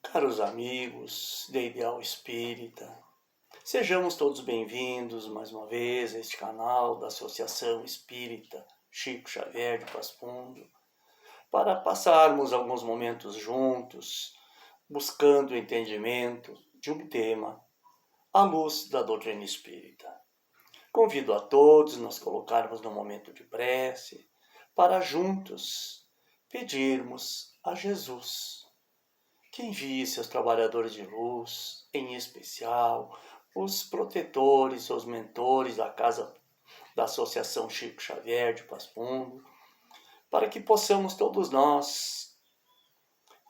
Caros amigos de Ideal Espírita, sejamos todos bem-vindos mais uma vez a este canal da Associação Espírita Chico Xavier de Passo Fundo, para passarmos alguns momentos juntos, buscando o entendimento de um tema à luz da doutrina espírita. Convido a todos nos colocarmos no momento de prece, para juntos pedirmos a Jesus que envie seus trabalhadores de luz, em especial os protetores, os mentores da Casa da Associação Chico Xavier de Passo Fundo, para que possamos todos nós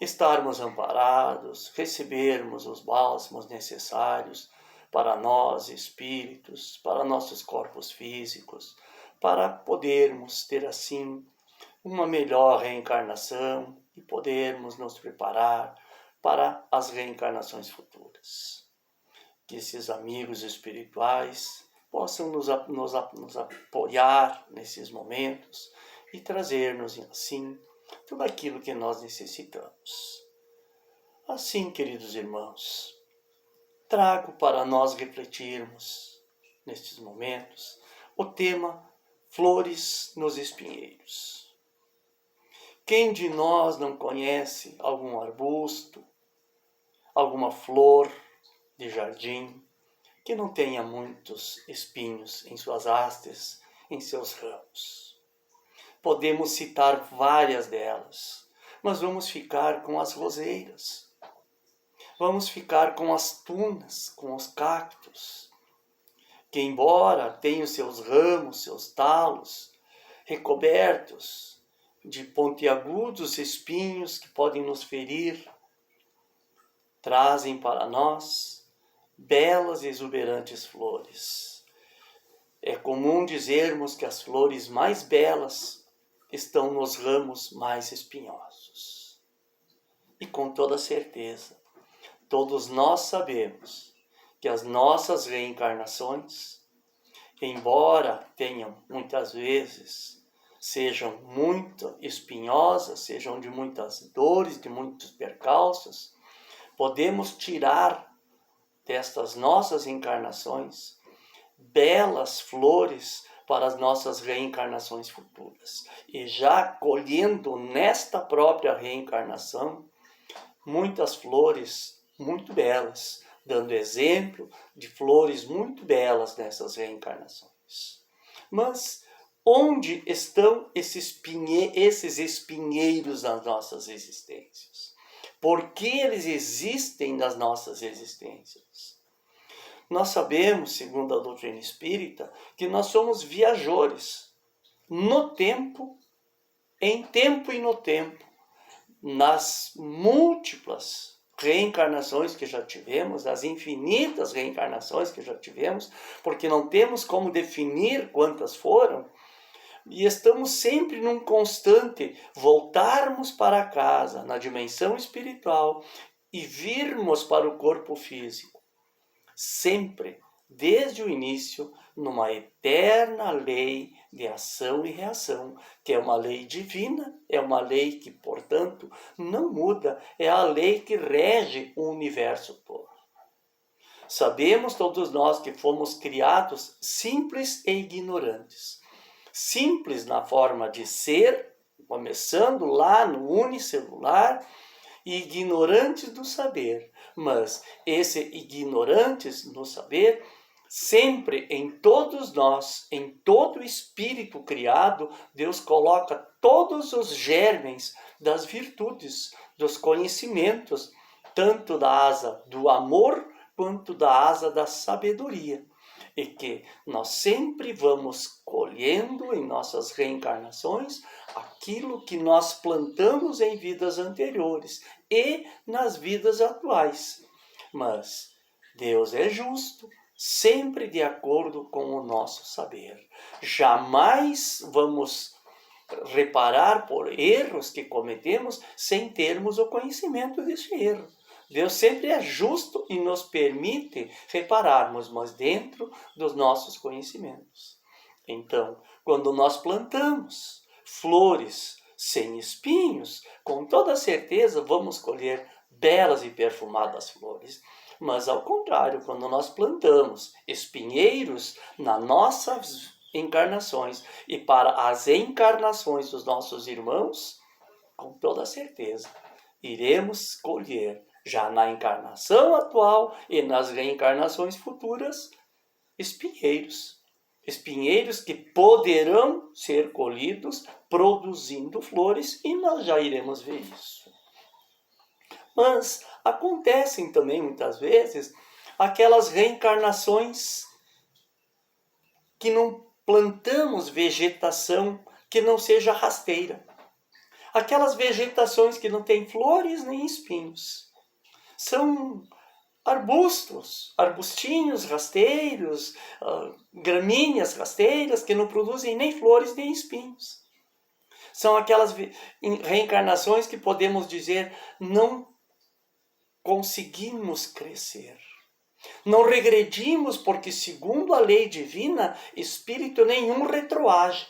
estarmos amparados, recebermos os bálsamos necessários para nós, espíritos, para nossos corpos físicos, para podermos ter assim uma melhor reencarnação e podermos nos preparar para as reencarnações futuras. Que esses amigos espirituais possam nos apoiar nesses momentos e trazer-nos assim tudo aquilo que nós necessitamos. Assim, queridos irmãos, trago para nós refletirmos nestes momentos o tema Flores nos Espinheiros. Quem de nós não conhece algum arbusto, alguma flor de jardim que não tenha muitos espinhos em suas hastes, em seus ramos? Podemos citar várias delas, mas vamos ficar com as roseiras. Vamos ficar com as tunas, com os cactos, que embora tenham seus ramos, seus talos, recobertos de pontiagudos espinhos que podem nos ferir, trazem para nós belas e exuberantes flores. É comum dizermos que as flores mais belas estão nos ramos mais espinhosos. E com toda certeza, todos nós sabemos que as nossas reencarnações, embora tenham muitas vezes, sejam muito espinhosas, sejam de muitas dores, de muitos percalços, podemos tirar destas nossas encarnações belas flores para as nossas reencarnações futuras. E já colhendo nesta própria reencarnação muitas flores muito belas, dando exemplo de flores muito belas nessas reencarnações. Mas onde estão esses espinheiros nas nossas existências? Por que eles existem nas nossas existências? Nós sabemos, segundo a doutrina espírita, que nós somos viajores no tempo, em tempo e no tempo, nas múltiplas reencarnações que já tivemos, nas infinitas reencarnações que já tivemos, porque não temos como definir quantas foram, e estamos sempre num constante voltarmos para casa, na dimensão espiritual, e virmos para o corpo físico. Sempre, desde o início, numa eterna lei de ação e reação, que é uma lei divina, é uma lei que, portanto, não muda, é a lei que rege o universo todo. Sabemos todos nós que fomos criados simples e ignorantes. Simples na forma de ser, começando lá no unicelular, e ignorantes do saber. Mas esse ignorantes no saber, sempre em todos nós, em todo espírito criado, Deus coloca todos os germens das virtudes, dos conhecimentos, tanto da asa do amor quanto da asa da sabedoria. E que nós sempre vamos colhendo em nossas reencarnações aquilo que nós plantamos em vidas anteriores e nas vidas atuais. Mas Deus é justo, sempre de acordo com o nosso saber. Jamais vamos reparar por erros que cometemos sem termos o conhecimento desse erro. Deus sempre é justo e nos permite repararmos, mas dentro dos nossos conhecimentos. Então, quando nós plantamos flores sem espinhos, com toda certeza vamos colher belas e perfumadas flores. Mas ao contrário, quando nós plantamos espinheiros nas nossas encarnações e para as encarnações dos nossos irmãos, com toda certeza, iremos colher, já na encarnação atual e nas reencarnações futuras, espinheiros. Espinheiros que poderão ser colhidos produzindo flores, e nós já iremos ver isso. Mas acontecem também muitas vezes aquelas reencarnações que não plantamos vegetação que não seja rasteira. Aquelas vegetações que não têm flores nem espinhos. São arbustos, arbustinhos rasteiros, gramíneas rasteiras que não produzem nem flores nem espinhos. São aquelas reencarnações que podemos dizer não conseguimos crescer. Não regredimos porque, segundo a lei divina, espírito nenhum retroage.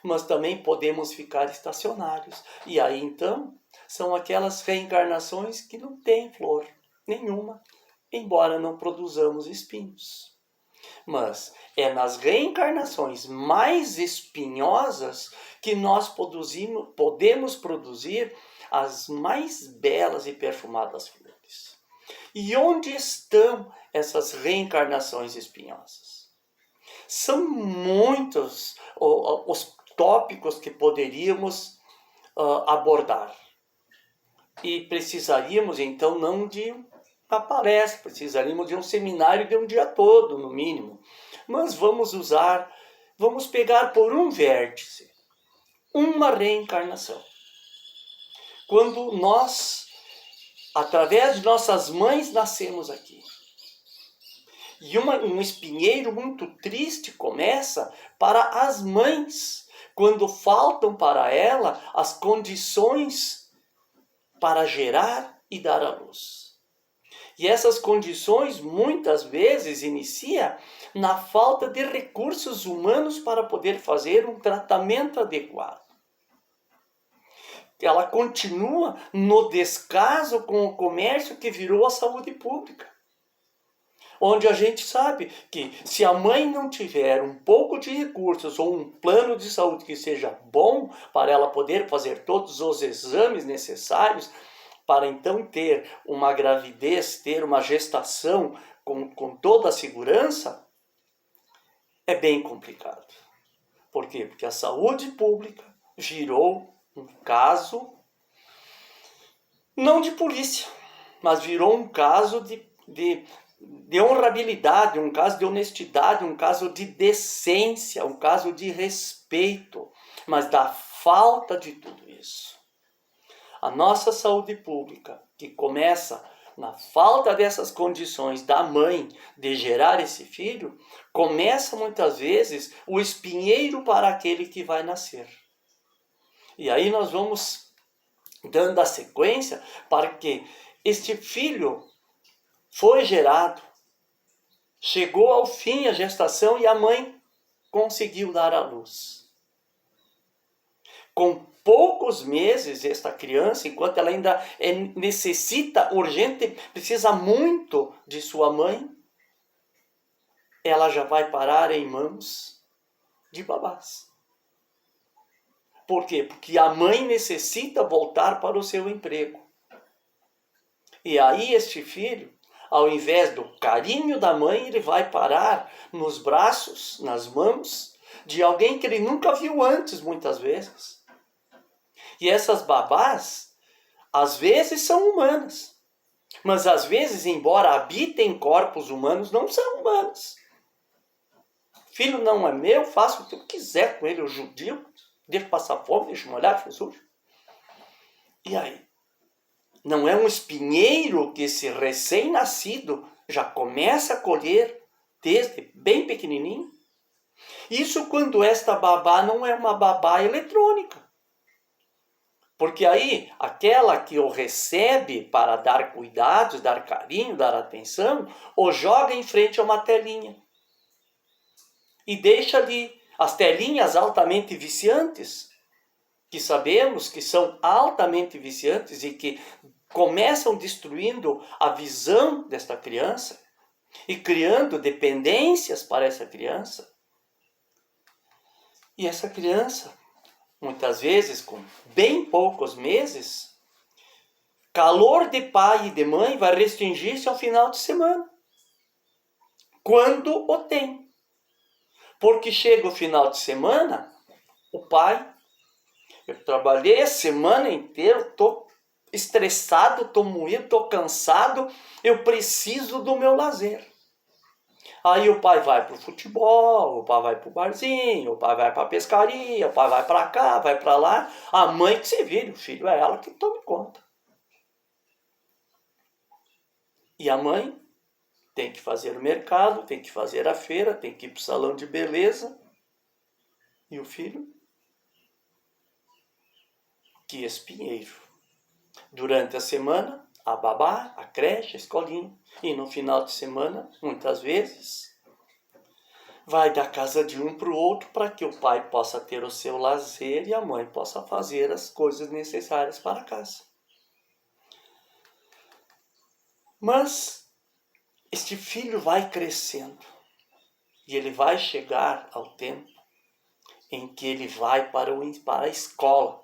Mas também podemos ficar estacionários. E aí, então, são aquelas reencarnações que não têm flor nenhuma, embora não produzamos espinhos. Mas é nas reencarnações mais espinhosas que nós podemos produzir as mais belas e perfumadas flores. E onde estão essas reencarnações espinhosas? São muitos os tópicos que poderíamos abordar. E precisaríamos, então, não de uma palestra, precisaríamos de um seminário de um dia todo, no mínimo. Mas vamos pegar por um vértice, uma reencarnação. Quando nós, através de nossas mães, nascemos aqui. E um espinheiro muito triste começa para as mães, quando faltam para ela as condições para gerar e dar à luz. E essas condições muitas vezes inicia na falta de recursos humanos para poder fazer um tratamento adequado. Ela continua no descaso com o comércio que virou a saúde pública. Onde a gente sabe que se a mãe não tiver um pouco de recursos ou um plano de saúde que seja bom para ela poder fazer todos os exames necessários para então ter uma gravidez, ter uma gestação com toda a segurança, é bem complicado. Por quê? Porque a saúde pública virou um caso, não de polícia, mas virou um caso de honrabilidade, um caso de honestidade, um caso de decência, um caso de respeito, mas da falta de tudo isso. A nossa saúde pública, que começa na falta dessas condições da mãe de gerar esse filho, começa muitas vezes o espinheiro para aquele que vai nascer. E aí nós vamos dando a sequência para que este filho foi gerado, chegou ao fim a gestação e a mãe conseguiu dar à luz. Com poucos meses, esta criança, enquanto ela ainda necessita urgente, precisa muito de sua mãe, ela já vai parar em mãos de babás. Por quê? Porque a mãe necessita voltar para o seu emprego. E aí este filho, ao invés do carinho da mãe, ele vai parar nos braços, nas mãos de alguém que ele nunca viu antes, muitas vezes. E essas babás, às vezes são humanas, mas às vezes, embora habitem corpos humanos, não são humanas. Filho não é meu, faço o que eu quiser com ele, o judio, deixa passar fome, deixa molhar, deixa sujo. E aí? Não é um espinheiro que esse recém-nascido já começa a colher desde bem pequenininho? Isso quando esta babá não é uma babá eletrônica. Porque aí, aquela que o recebe para dar cuidados, dar carinho, dar atenção, o joga em frente a uma telinha. E deixa ali as telinhas altamente viciantes, que sabemos que são altamente viciantes e que começam destruindo a visão desta criança e criando dependências para essa criança. E essa criança, muitas vezes com bem poucos meses, calor de pai e de mãe vai restringir-se ao final de semana, quando o tem. Porque chega o final de semana, o pai, eu trabalhei a semana inteira, estou estressado, estou moído, estou cansado, eu preciso do meu lazer. Aí o pai vai para o futebol, o pai vai para o barzinho, o pai vai para a pescaria, o pai vai para cá, vai para lá. A mãe que se vire, o filho é ela que tome conta. E a mãe tem que fazer o mercado, tem que fazer a feira, tem que ir para o salão de beleza. E o filho? Que espinheiro. Durante a semana, a babá, a creche, a escolinha. E no final de semana, muitas vezes, vai da casa de um para o outro para que o pai possa ter o seu lazer e a mãe possa fazer as coisas necessárias para a casa. Mas este filho vai crescendo e ele vai chegar ao tempo em que ele vai para a escola.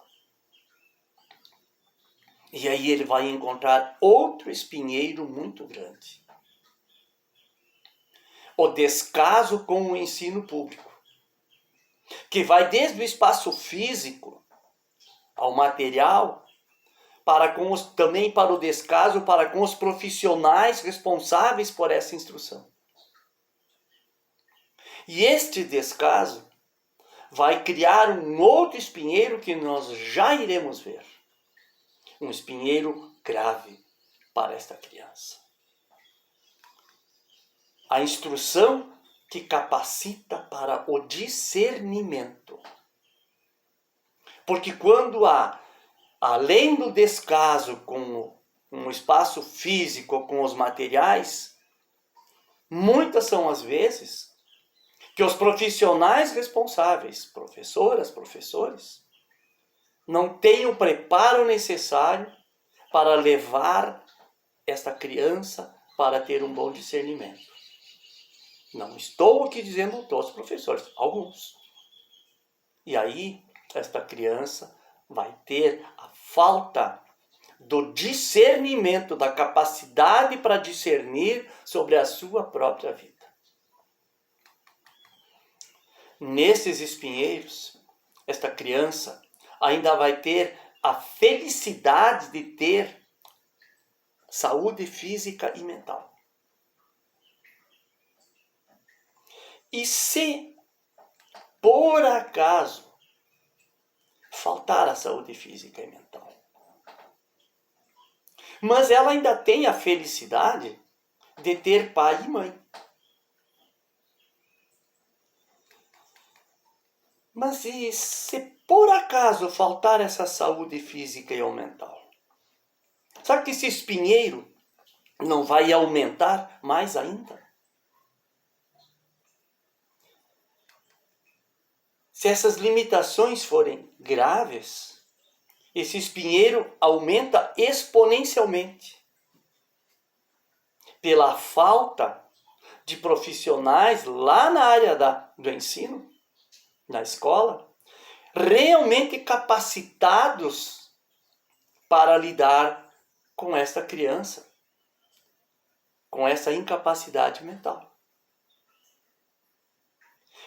E aí ele vai encontrar outro espinheiro muito grande. O descaso com o ensino público, que vai desde o espaço físico ao material, também para o descaso para com os profissionais responsáveis por essa instrução. E este descaso vai criar um outro espinheiro que nós já iremos ver. Um espinheiro grave para esta criança. A instrução que capacita para o discernimento. Porque quando há, além do descaso com o espaço físico, com os materiais, muitas são as vezes que os profissionais responsáveis, professoras, professores, não têm o preparo necessário para levar esta criança para ter um bom discernimento. Não estou aqui dizendo todos os professores, alguns. E aí, esta criança vai ter a falta do discernimento, da capacidade para discernir sobre a sua própria vida. Nesses espinheiros, esta criança ainda vai ter a felicidade de ter saúde física e mental. E se, por acaso, faltar a saúde física e mental, mas ela ainda tem a felicidade de ter pai e mãe. Mas e se por acaso faltar essa saúde física e mental? Sabe que esse espinheiro não vai aumentar mais ainda? Se essas limitações forem graves, esse espinheiro aumenta exponencialmente. Pela falta de profissionais lá na área do ensino, na escola, realmente capacitados para lidar com essa criança, com essa incapacidade mental.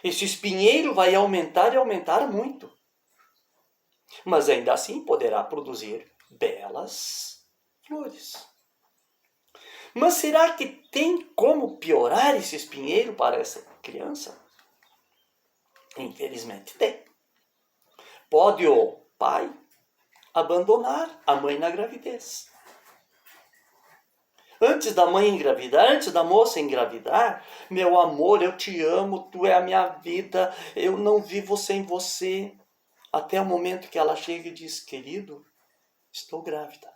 Esse espinheiro vai aumentar e aumentar muito. Mas ainda assim poderá produzir belas flores. Mas será que tem como piorar esse espinheiro para essa criança? Infelizmente tem. Pode o pai abandonar a mãe na gravidez. Antes da mãe engravidar, antes da moça engravidar, meu amor, eu te amo, tu é a minha vida, eu não vivo sem você. Até o momento que ela chega e diz, querido, estou grávida.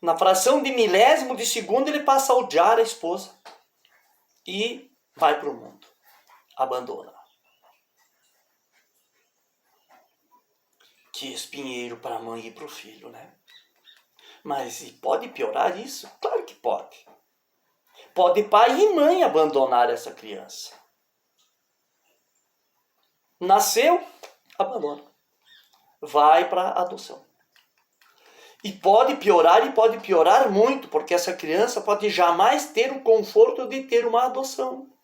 Na fração de milésimo de segundo, ele passa a odiar a esposa e vai para o mundo, abandona. Que espinheiro para a mãe e para o filho, né? Mas e pode piorar isso? Claro que pode. Pode pai e mãe abandonar essa criança. Nasceu, abandona. Vai para a adoção. E pode piorar muito, porque essa criança pode jamais ter o conforto de ter uma adoção.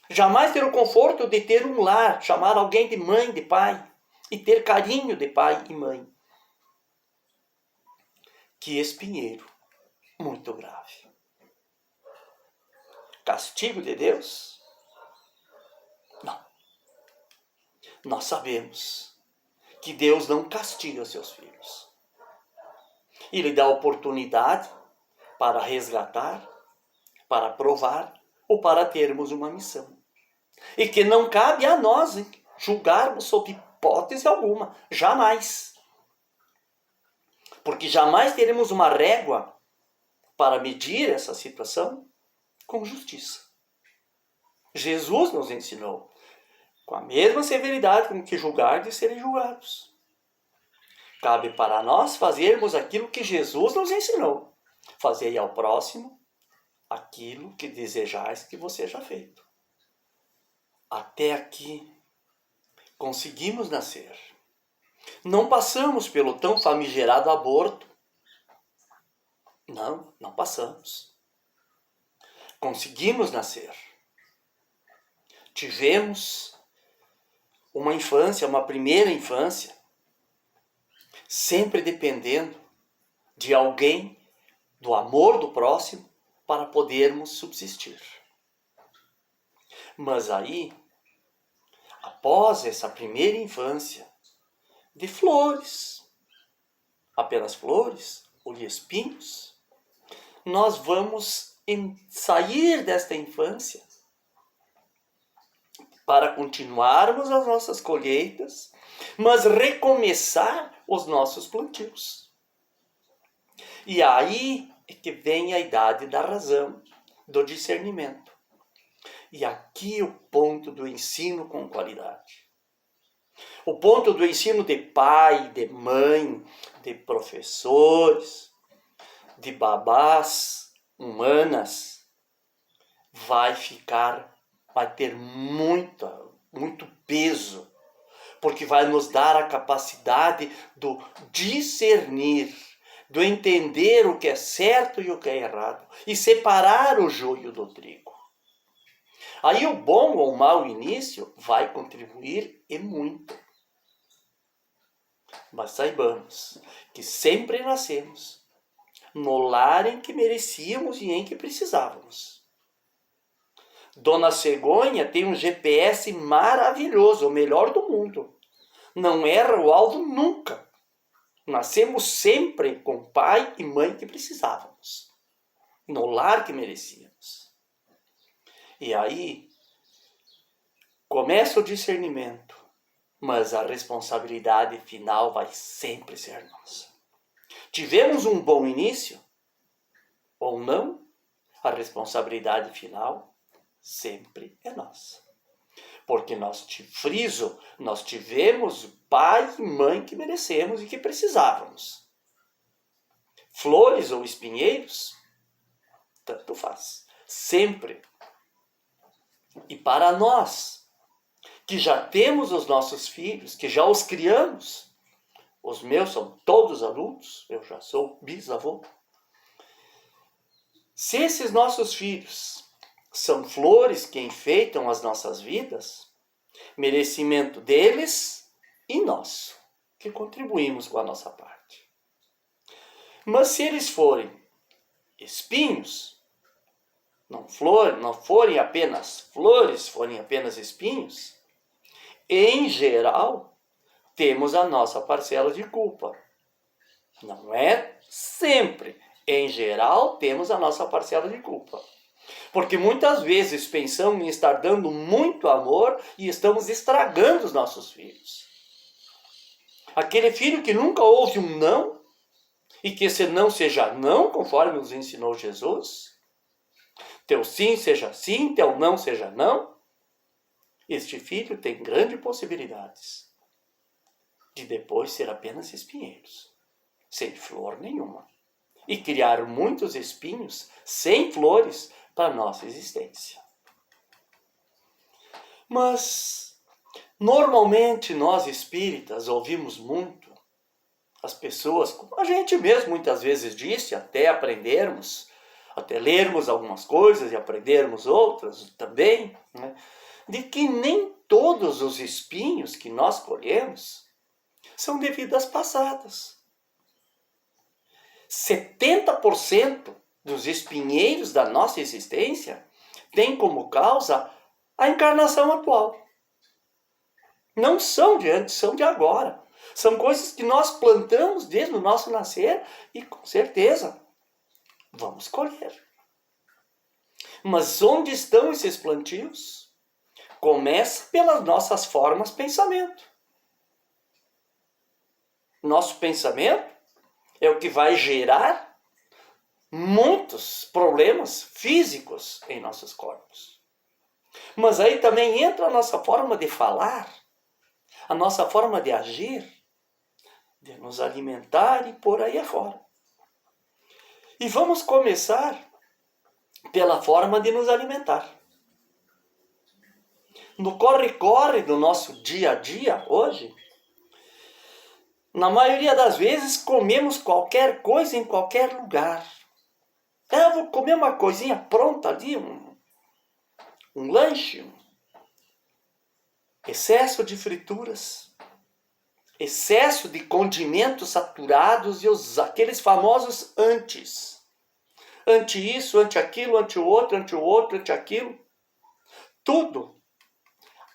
Jamais ter o conforto de ter um lar, chamar alguém de mãe, de pai, e ter carinho de pai e mãe. Que espinheiro muito grave. Castigo de Deus? Não. Nós sabemos que Deus não castiga seus filhos. Ele dá oportunidade para resgatar, para provar ou para termos uma missão. E que não cabe a nós julgarmos sob hipótese alguma. Jamais. Porque jamais teremos uma régua para medir essa situação com justiça. Jesus nos ensinou, com a mesma severidade com que julgardes, serem julgados. Cabe para nós fazermos aquilo que Jesus nos ensinou. Fazei ao próximo aquilo que desejais que você seja feito. Até aqui conseguimos nascer. Não passamos pelo tão famigerado aborto. Não passamos. Conseguimos nascer. Tivemos uma infância, uma primeira infância, sempre dependendo de alguém, do amor do próximo, para podermos subsistir. Mas aí, após essa primeira infância, de flores, apenas flores ou de espinhos, nós vamos sair desta infância para continuarmos as nossas colheitas, mas recomeçar os nossos plantios. E aí é que vem a idade da razão, do discernimento. E aqui o ponto do ensino com qualidade. O ponto do ensino de pai, de mãe, de professores, de babás humanas, vai ter muito peso, porque vai nos dar a capacidade do discernir, do entender o que é certo e o que é errado, e separar o joio do trigo. Aí o bom ou o mau início vai contribuir e muito. Mas saibamos que sempre nascemos no lar em que merecíamos e em que precisávamos. Dona Cegonha tem um GPS maravilhoso, o melhor do mundo. Não erra o alvo nunca. Nascemos sempre com pai e mãe que precisávamos. No lar que merecíamos. E aí começa o discernimento, mas a responsabilidade final vai sempre ser nossa. Tivemos um bom início ou não, a responsabilidade final sempre é nossa. Porque nós tivemos pai e mãe que merecemos e que precisávamos. Flores ou espinheiros, tanto faz. Sempre. E para nós, que já temos os nossos filhos, que já os criamos, os meus são todos adultos, eu já sou bisavô. Se esses nossos filhos são flores que enfeitam as nossas vidas, merecimento deles e nosso, que contribuímos com a nossa parte. Mas se eles forem espinhos, não forem apenas flores, forem apenas espinhos, em geral, temos a nossa parcela de culpa. Não é sempre. Em geral, temos a nossa parcela de culpa. Porque muitas vezes pensamos em estar dando muito amor e estamos estragando os nossos filhos. Aquele filho que nunca ouve um não, e que esse não seja não, conforme nos ensinou Jesus, teu sim seja sim, teu não seja não, este filho tem grandes possibilidades e depois ser apenas espinheiros, sem flor nenhuma, e criar muitos espinhos sem flores para a nossa existência. Mas, normalmente, nós espíritas ouvimos muito as pessoas, como a gente mesmo muitas vezes disse, até aprendermos, até lermos algumas coisas e aprendermos outras também, né, de que nem todos os espinhos que nós colhemos são de vidas passadas. 70% dos espinheiros da nossa existência tem como causa a encarnação atual. Não são de antes, são de agora. São coisas que nós plantamos desde o nosso nascer e com certeza vamos colher. Mas onde estão esses plantios? Começa pelas nossas formas de pensamento. Nosso pensamento é o que vai gerar muitos problemas físicos em nossos corpos. Mas aí também entra a nossa forma de falar, a nossa forma de agir, de nos alimentar e por aí afora. E vamos começar pela forma de nos alimentar. No corre-corre do nosso dia a dia, hoje, na maioria das vezes comemos qualquer coisa em qualquer lugar. Eu vou comer uma coisinha pronta ali, um lanche. Excesso de frituras. Excesso de condimentos saturados e aqueles famosos antes. Ante isso, ante aquilo, ante o outro, ante aquilo. Tudo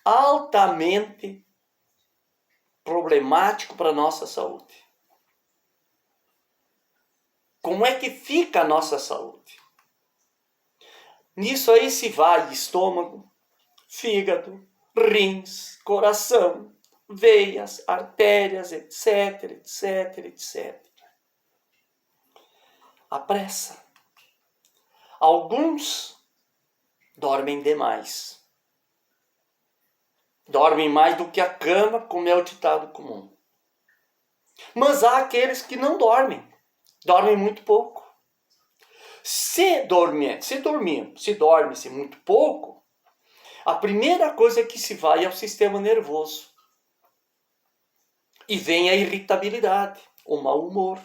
altamente problemático para a nossa saúde. Como é que fica a nossa saúde? Nisso aí se vai estômago, fígado, rins, coração, veias, artérias, etc, etc, etc. A pressa. Alguns dormem demais. Dormem mais do que a cama, como é o ditado comum. Mas há aqueles que não dormem. Dormem muito pouco. Se dorme-se muito pouco, a primeira coisa que se vai é o sistema nervoso. E vem a irritabilidade, o mau humor.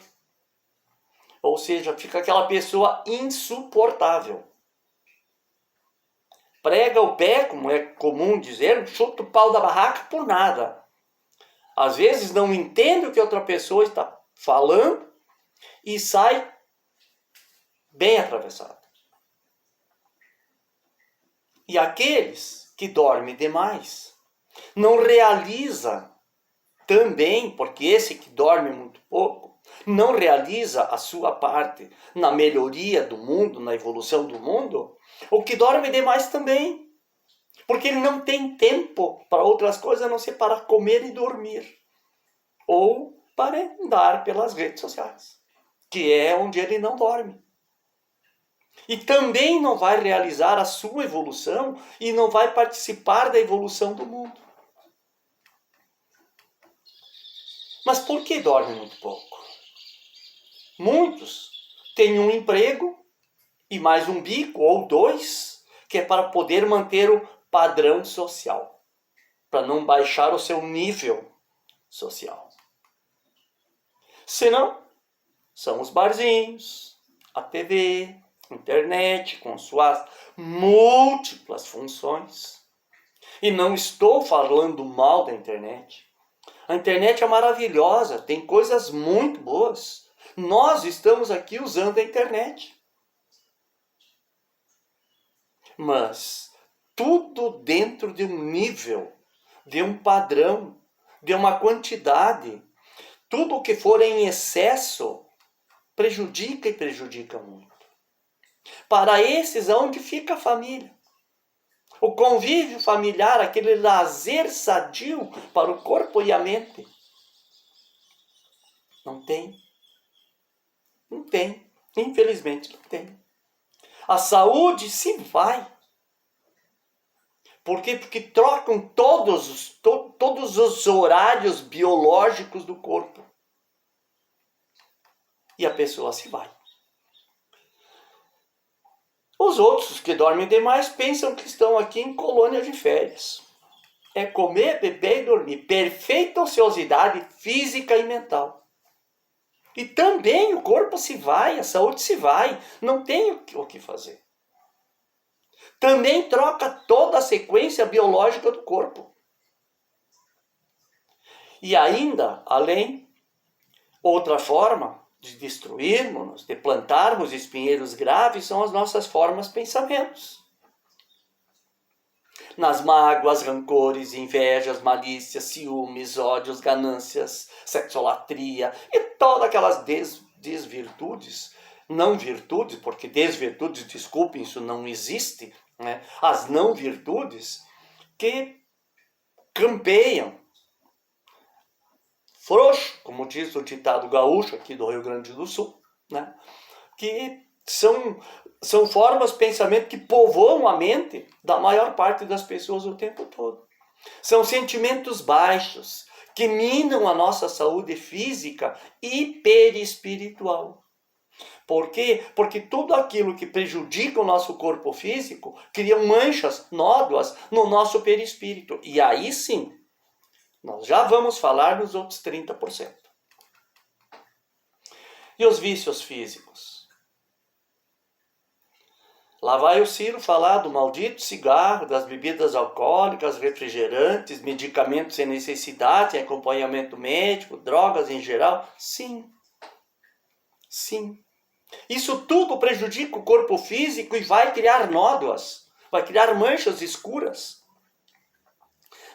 Ou seja, fica aquela pessoa insuportável. Prega o pé, como é comum dizer, chuta o pau da barraca por nada. Às vezes não entende o que outra pessoa está falando e sai bem atravessado. E aqueles que dormem demais não realiza também, porque esse que dorme muito pouco, não realiza a sua parte na melhoria do mundo, na evolução do mundo, o que dorme demais também. Porque ele não tem tempo para outras coisas a não ser para comer e dormir. Ou para andar pelas redes sociais, que é onde ele não dorme. E também não vai realizar a sua evolução e não vai participar da evolução do mundo. Mas por que dorme muito pouco? Muitos têm um emprego e mais um bico ou dois, que é para poder manter o padrão social, para não baixar o seu nível social. Senão, são os barzinhos, a TV, a internet, com suas múltiplas funções. E não estou falando mal da internet. A internet é maravilhosa, tem coisas muito boas. Nós estamos aqui usando a internet. Mas tudo dentro de um nível, de um padrão, de uma quantidade. Tudo o que for em excesso prejudica e prejudica muito. Para esses, aonde fica a família? O convívio familiar, aquele lazer sadio para o corpo e a mente. Não tem. Não tem. Infelizmente não tem. A saúde se vai. Por quê? Porque trocam todos os horários biológicos do corpo. E a pessoa se vai. Os outros que dormem demais pensam que estão aqui em colônia de férias. É comer, beber e dormir. Perfeita ociosidade física e mental. E também o corpo se vai, a saúde se vai. Não tem o que fazer. Também troca toda a sequência biológica do corpo. E ainda, além, outra forma de destruirmos, de plantarmos espinheiros graves, são as nossas formas pensamentos. Nas mágoas, rancores, invejas, malícias, ciúmes, ódios, ganâncias, sexolatria e todas aquelas desvirtudes, não virtudes, porque desvirtudes, desculpem, isso não existe, né? As não virtudes que campeiam, frouxo, como diz o ditado gaúcho aqui do Rio Grande do Sul, né? Que são formas de pensamento que povoam a mente da maior parte das pessoas o tempo todo. São sentimentos baixos que minam a nossa saúde física e perispiritual. Por quê? Porque tudo aquilo que prejudica o nosso corpo físico cria manchas, nódoas no nosso perispírito. E aí sim, nós já vamos falar dos outros 30%. E os vícios físicos? Lá vai o Ciro falar do maldito cigarro, das bebidas alcoólicas, refrigerantes, medicamentos sem necessidade, acompanhamento médico, drogas em geral. Sim. Sim. Isso tudo prejudica o corpo físico e vai criar nódoas, vai criar manchas escuras,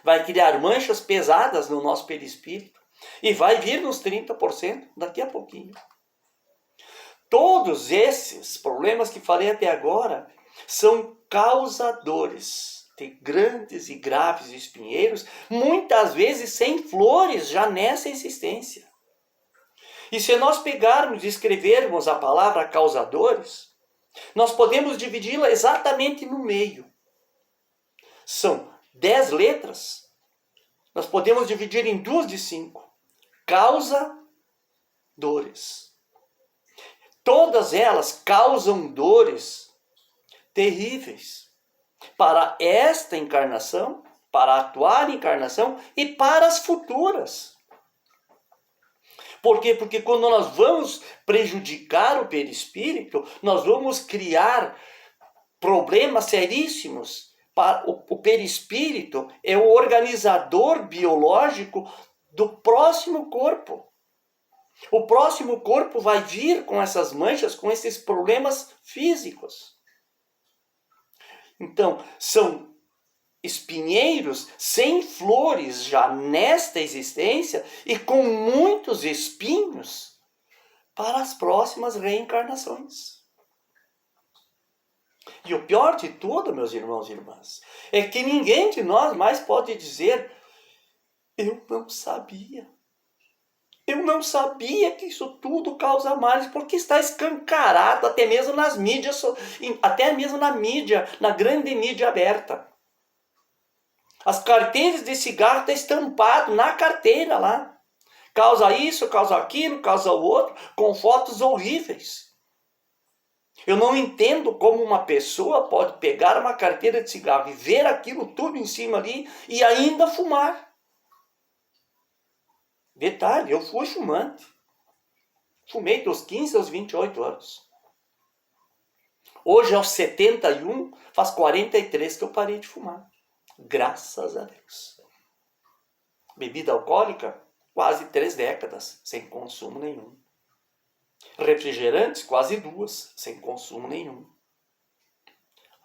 vai criar manchas pesadas no nosso perispírito e vai vir nos 30% daqui a pouquinho. Todos esses problemas que falei até agora são causadores de grandes e graves espinheiros, muitas vezes sem flores já nessa existência. E se nós pegarmos e escrevermos a palavra causadores, nós podemos dividi-la exatamente no meio. São 10 letras, nós podemos dividir em 2 de 5. Causa-dores. Todas elas causam dores terríveis para esta encarnação, para a atual encarnação e para as futuras. Por quê? Porque quando nós vamos prejudicar o perispírito, nós vamos criar problemas seríssimos. O perispírito é o organizador biológico do próximo corpo. O próximo corpo vai vir com essas manchas, com esses problemas físicos. Então, são espinheiros sem flores já nesta existência e com muitos espinhos para as próximas reencarnações. E o pior de tudo, meus irmãos e irmãs, é que ninguém de nós mais pode dizer: eu não sabia. Eu não sabia que isso tudo causa males, porque está escancarado até mesmo nas mídias, até mesmo na mídia, na grande mídia aberta. As carteiras de cigarro estão estampadas na carteira lá. Causa isso, causa aquilo, causa o outro, com fotos horríveis. Eu não entendo como uma pessoa pode pegar uma carteira de cigarro e ver aquilo tudo em cima ali e ainda fumar. Detalhe, eu fui fumante. Fumei dos 15 aos 28 anos. Hoje, aos 71, faz 43 que eu parei de fumar. Graças a Deus. Bebida alcoólica, quase 3 décadas, sem consumo nenhum. Refrigerantes, quase 2, sem consumo nenhum.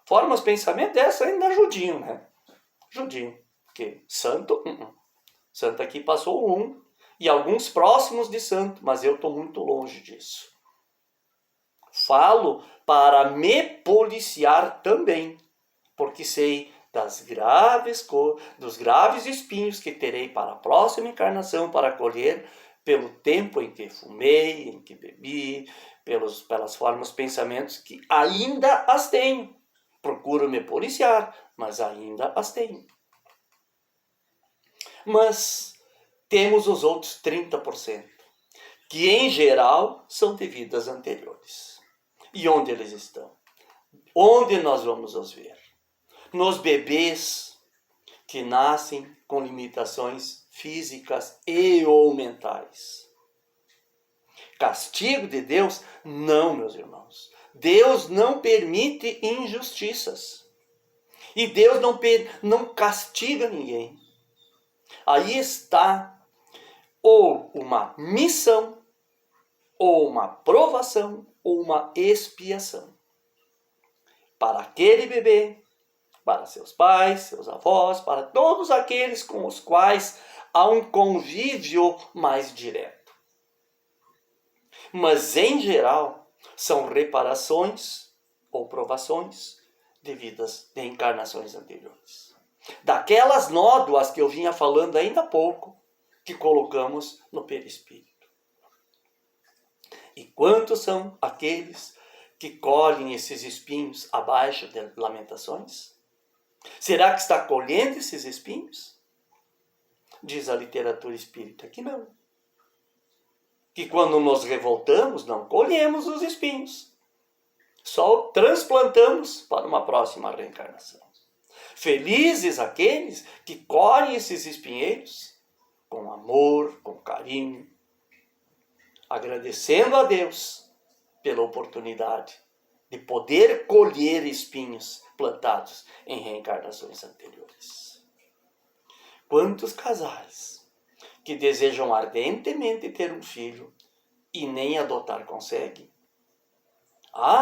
Formas de pensamento, essa ainda ajudinho, né? Ajudinho. Porque santo, santo aqui passou 1. E alguns próximos de santo, mas eu estou muito longe disso. Falo para me policiar também, porque sei dos graves espinhos que terei para a próxima encarnação para colher pelo tempo em que fumei, em que bebi, pelas formas de pensamentos que ainda as tenho. Procuro me policiar, mas ainda as tenho. Mas temos os outros 30%, que em geral são de vidas anteriores. E onde eles estão? Onde nós vamos os ver? Nos bebês que nascem com limitações físicas e ou mentais. Castigo de Deus? Não, meus irmãos. Deus não permite injustiças. E Deus não castiga ninguém. Aí está ou uma missão, ou uma provação, ou uma expiação. Para aquele bebê, para seus pais, seus avós, para todos aqueles com os quais há um convívio mais direto. Mas, em geral, são reparações ou provações devidas de encarnações anteriores. Daquelas nódoas que eu vinha falando ainda há pouco, que colocamos no perispírito. E quantos são aqueles que colhem esses espinhos abaixo de Lamentações? Será que está colhendo esses espinhos? Diz a literatura espírita que não. Que quando nos revoltamos, não colhemos os espinhos. Só transplantamos para uma próxima reencarnação. Felizes aqueles que colhem esses espinheiros com amor, com carinho, agradecendo a Deus pela oportunidade de poder colher espinhos plantados em reencarnações anteriores. Quantos casais que desejam ardentemente ter um filho e nem adotar conseguem?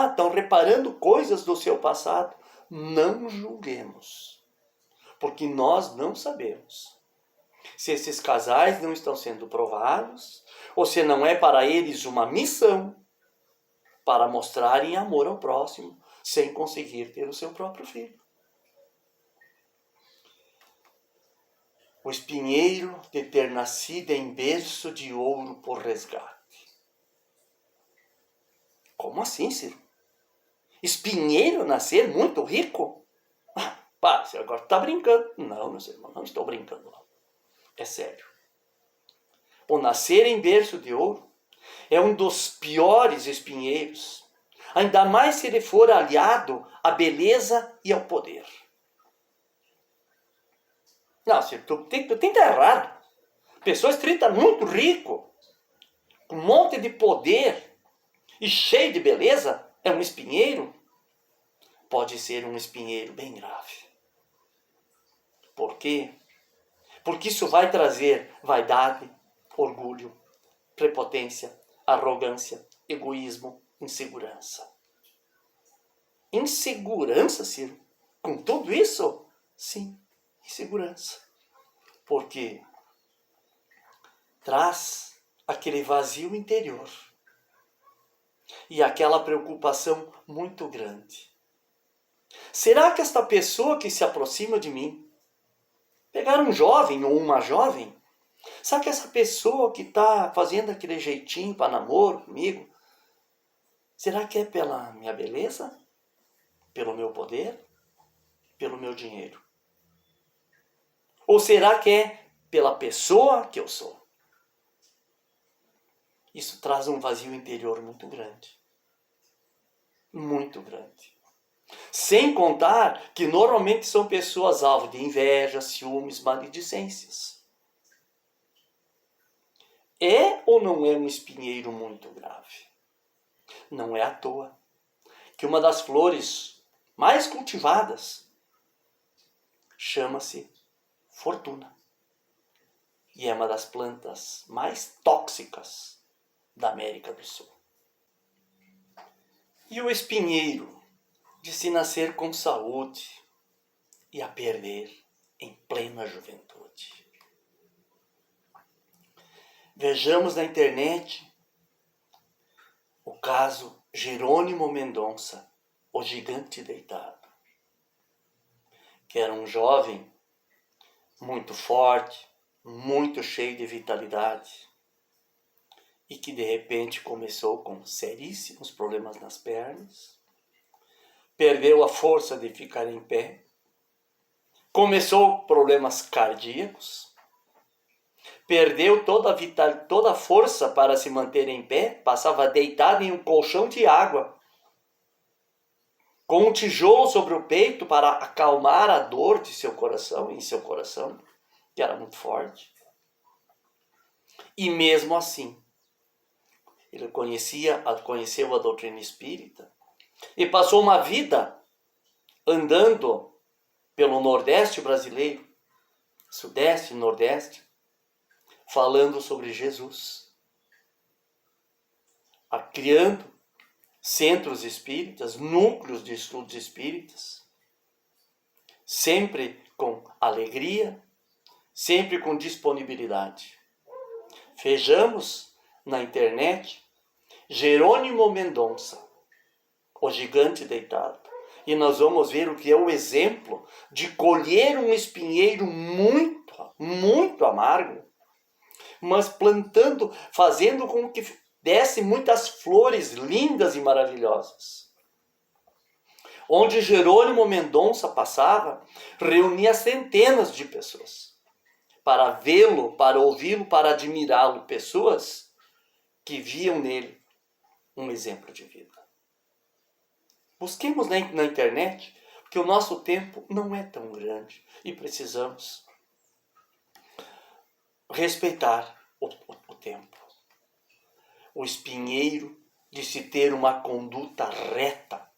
Estão reparando coisas do seu passado. Não julguemos, porque nós não sabemos se esses casais não estão sendo provados ou se não é para eles uma missão para mostrarem amor ao próximo sem conseguir ter o seu próprio filho. O espinheiro de ter nascido em berço de ouro por resgate. Como assim, Ciro? Espinheiro nascer muito rico? Para, você agora está brincando. Não, meus irmãos, não estou brincando. Não. É sério. O nascer em berço de ouro é um dos piores espinheiros. Ainda mais se ele for aliado à beleza e ao poder. Não, Ciro, tu tem que estar errado. Pessoas que estão muito rico, com um monte de poder e cheio de beleza, é um espinheiro? Pode ser um espinheiro bem grave. Por quê? Porque isso vai trazer vaidade, orgulho, prepotência, arrogância, egoísmo, insegurança. Insegurança, Ciro? Com tudo isso? Sim, insegurança. Porque traz aquele vazio interior e aquela preocupação muito grande. Será que esta pessoa que se aproxima de mim, pegar um jovem ou uma jovem, será que essa pessoa que está fazendo aquele jeitinho para namoro comigo, será que é pela minha beleza? Pelo meu poder? Pelo meu dinheiro? Ou será que é pela pessoa que eu sou? Isso traz um vazio interior muito grande. Muito grande. Sem contar que normalmente são pessoas alvo de inveja, ciúmes, maledicências. É ou não é um espinheiro muito grave? Não é à toa que uma das flores mais cultivadas chama-se fortuna. E é uma das plantas mais tóxicas da América do Sul. E o espinheiro de se nascer com saúde e a perder em plena juventude. Vejamos na internet o caso Jerônimo Mendonça, o gigante deitado, que era um jovem muito forte, muito cheio de vitalidade, e que de repente começou com seríssimos problemas nas pernas, perdeu a força de ficar em pé, começou problemas cardíacos, perdeu toda a força para se manter em pé, passava deitado em um colchão de água, com um tijolo sobre o peito para acalmar a dor de seu coração, em seu coração, que era muito forte. E mesmo assim, ele conheceu a doutrina espírita e passou uma vida andando pelo Nordeste brasileiro, Sudeste e Nordeste, falando sobre Jesus, criando centros espíritas, núcleos de estudos espíritas, sempre com alegria, sempre com disponibilidade. Vejamos na internet Jerônimo Mendonça, o gigante deitado, e nós vamos ver o que é o exemplo de colher um espinheiro muito amargo, mas plantando, fazendo com que desse muitas flores lindas e maravilhosas. Onde Jerônimo Mendonça passava, reunia centenas de pessoas para vê-lo, para ouvi-lo, para admirá-lo, pessoas que viam nele um exemplo de vida. Busquemos na internet, porque o nosso tempo não é tão grande e precisamos respeitar o tempo. O espinheiro de se ter uma conduta reta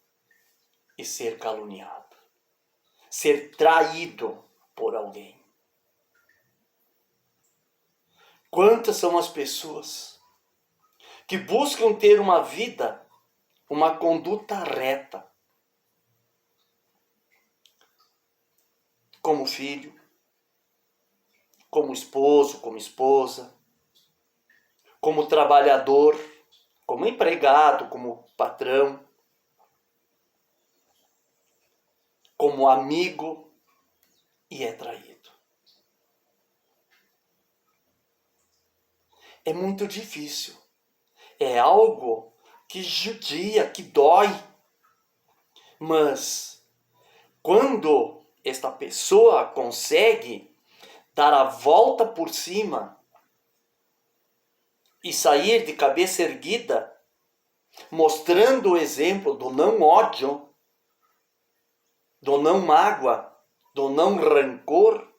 e ser caluniado, ser traído por alguém. Quantas são as pessoas que buscam ter uma vida, uma conduta reta, como filho, como esposo, como esposa, como trabalhador, como empregado, como patrão, como amigo, e é traído. É muito difícil. É algo que judia, que dói. Mas quando esta pessoa consegue dar a volta por cima e sair de cabeça erguida, mostrando o exemplo do não ódio, do não mágoa, do não rancor,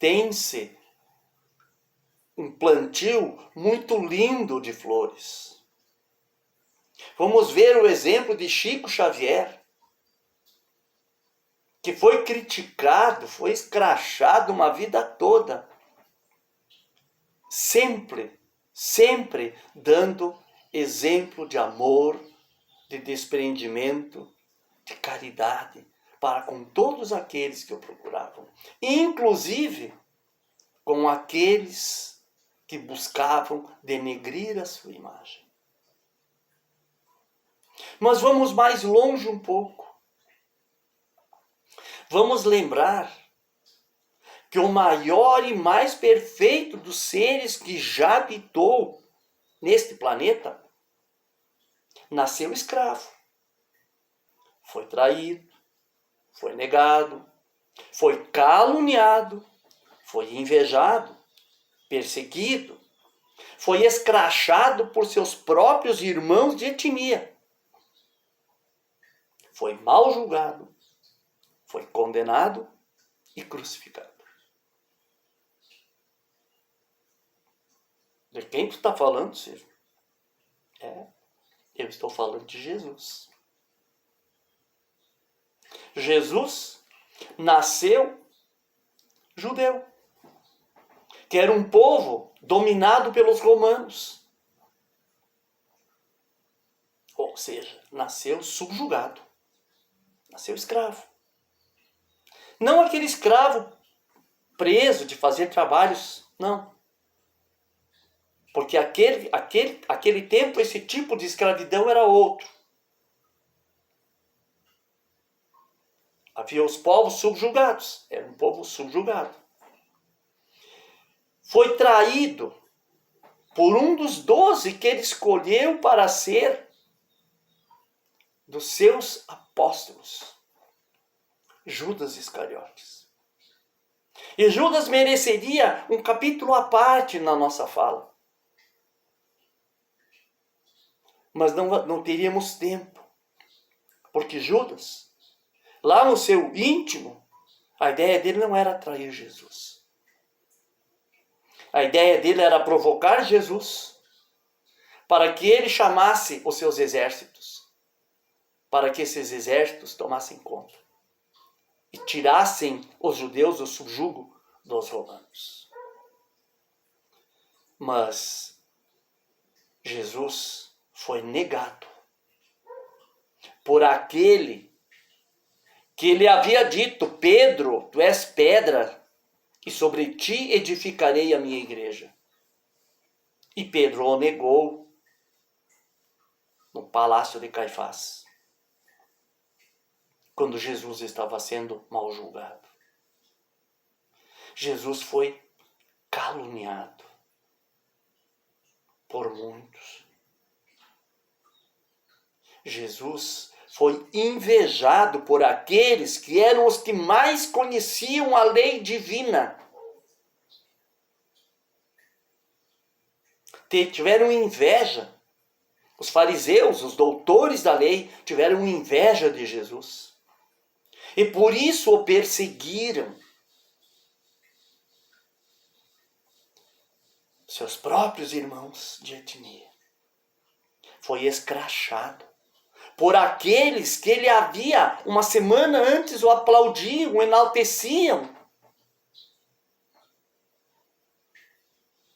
tem-se um plantio muito lindo de flores. Vamos ver o exemplo de Chico Xavier, que foi criticado, foi escrachado uma vida toda, sempre dando exemplo de amor, de desprendimento, de caridade para com todos aqueles que o procuravam, inclusive com aqueles que buscavam denegrir a sua imagem. Mas vamos mais longe um pouco. Vamos lembrar que o maior e mais perfeito dos seres que já habitou neste planeta nasceu escravo. Foi traído, foi negado, foi caluniado, foi invejado, perseguido, foi escrachado por seus próprios irmãos de etnia. Foi mal julgado, foi condenado e crucificado. De quem tu está falando, Ciro? Eu estou falando de Jesus. Jesus nasceu judeu, que era um povo dominado pelos romanos. Ou seja, nasceu subjugado, nasceu escravo. Não aquele escravo preso de fazer trabalhos, não. Porque aquele tempo, esse tipo de escravidão era outro. Havia os povos subjugados, era um povo subjugado. Foi traído por um dos 12 que ele escolheu para ser dos seus apóstolos, Judas Iscariotes. E Judas mereceria um capítulo à parte na nossa fala. Mas não teríamos tempo. Porque Judas, lá no seu íntimo, a ideia dele não era trair Jesus. A ideia dele era provocar Jesus para que ele chamasse os seus exércitos, para que esses exércitos tomassem conta e tirassem os judeus do subjugo dos romanos. Mas Jesus foi negado por aquele que lhe havia dito: Pedro, tu és pedra, e sobre ti edificarei a minha igreja. E Pedro o negou no palácio de Caifás, quando Jesus estava sendo mal julgado. Jesus foi caluniado por muitos. Jesus foi invejado por aqueles que eram os que mais conheciam a lei divina. Tiveram inveja. Os fariseus, os doutores da lei, tiveram inveja de Jesus. E por isso o perseguiram. Seus próprios irmãos de etnia. Foi escrachado por aqueles que ele havia, uma semana antes, o aplaudiam, o enalteciam.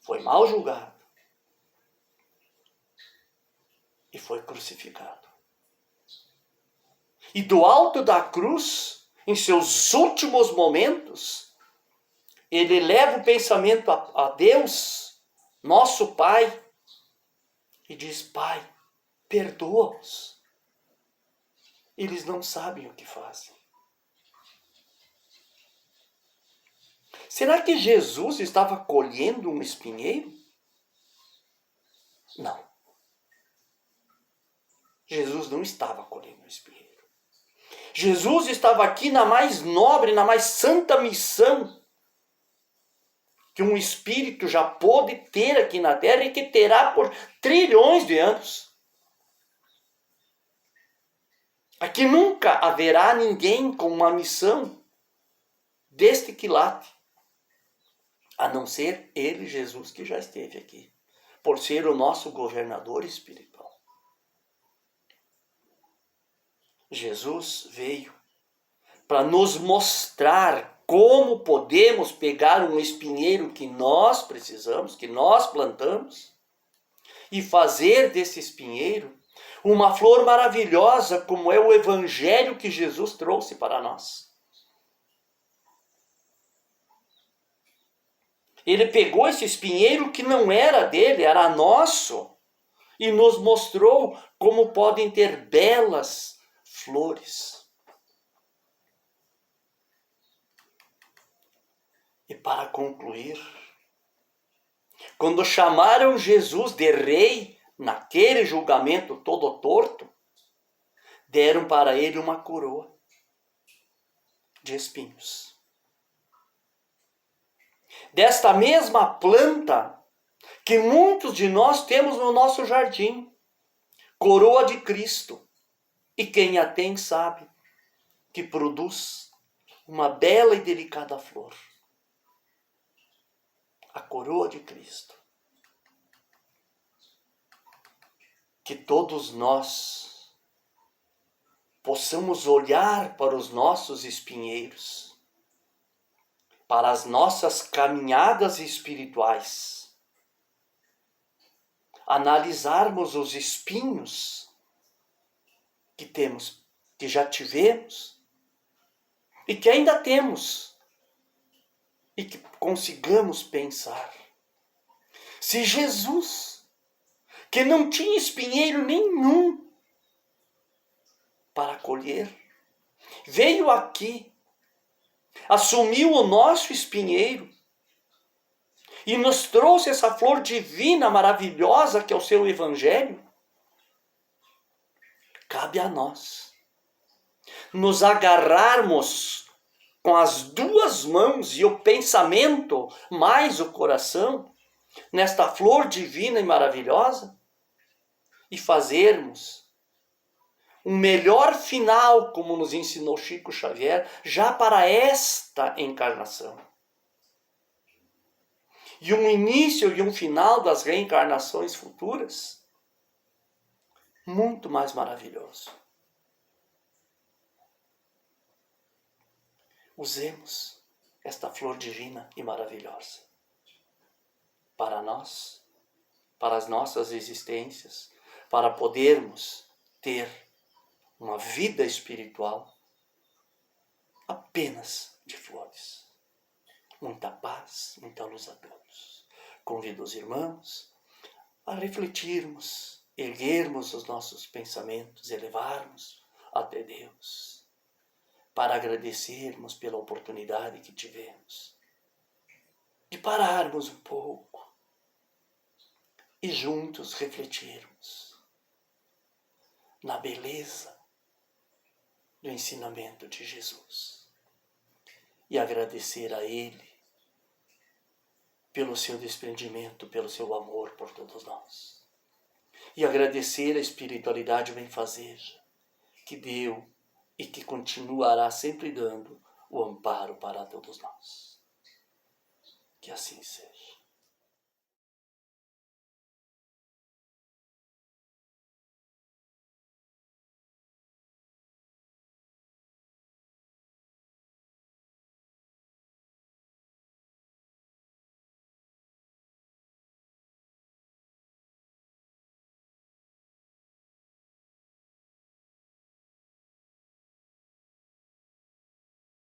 Foi mal julgado. E foi crucificado. E do alto da cruz, em seus últimos momentos, ele leva o pensamento a Deus, nosso Pai, e diz: Pai, perdoa-os. Eles não sabem o que fazem. Será que Jesus estava colhendo um espinheiro? Não. Jesus não estava colhendo um espinheiro. Jesus estava aqui na mais nobre, na mais santa missão que um espírito já pôde ter aqui na terra e que terá por trilhões de anos. Aqui nunca haverá ninguém com uma missão deste quilate, a não ser ele, Jesus, que já esteve aqui, por ser o nosso governador espiritual. Jesus veio para nos mostrar como podemos pegar um espinheiro que nós precisamos, que nós plantamos, e fazer desse espinheiro uma flor maravilhosa, como é o evangelho que Jesus trouxe para nós. Ele pegou esse espinheiro que não era dele, era nosso, e nos mostrou como podem ter belas flores. E para concluir, quando chamaram Jesus de rei, naquele julgamento todo torto, deram para ele uma coroa de espinhos. Desta mesma planta que muitos de nós temos no nosso jardim, coroa de Cristo. E quem a tem sabe que produz uma bela e delicada flor. A coroa de Cristo. Que todos nós possamos olhar para os nossos espinheiros, para as nossas caminhadas espirituais, analisarmos os espinhos que temos, que já tivemos e que ainda temos, e que consigamos pensar: se Jesus, que não tinha espinheiro nenhum para colher, veio aqui, assumiu o nosso espinheiro e nos trouxe essa flor divina, maravilhosa, que é o seu evangelho, cabe a nós nos agarrarmos com as duas mãos e o pensamento mais o coração nesta flor divina e maravilhosa e fazermos um melhor final, como nos ensinou Chico Xavier, já para esta encarnação. E um início e um final das reencarnações futuras muito mais maravilhoso. Usemos esta flor divina e maravilhosa para nós, para as nossas existências, para podermos ter uma vida espiritual apenas de flores. Muita paz, muita luz a todos. Convido os irmãos a refletirmos, erguermos os nossos pensamentos, elevarmos até Deus, para agradecermos pela oportunidade que tivemos de pararmos um pouco e juntos refletirmos na beleza do ensinamento de Jesus e agradecer a Ele pelo seu desprendimento, pelo seu amor por todos nós. E agradecer a espiritualidade benfazeja que deu e que continuará sempre dando o amparo para todos nós. Que assim seja.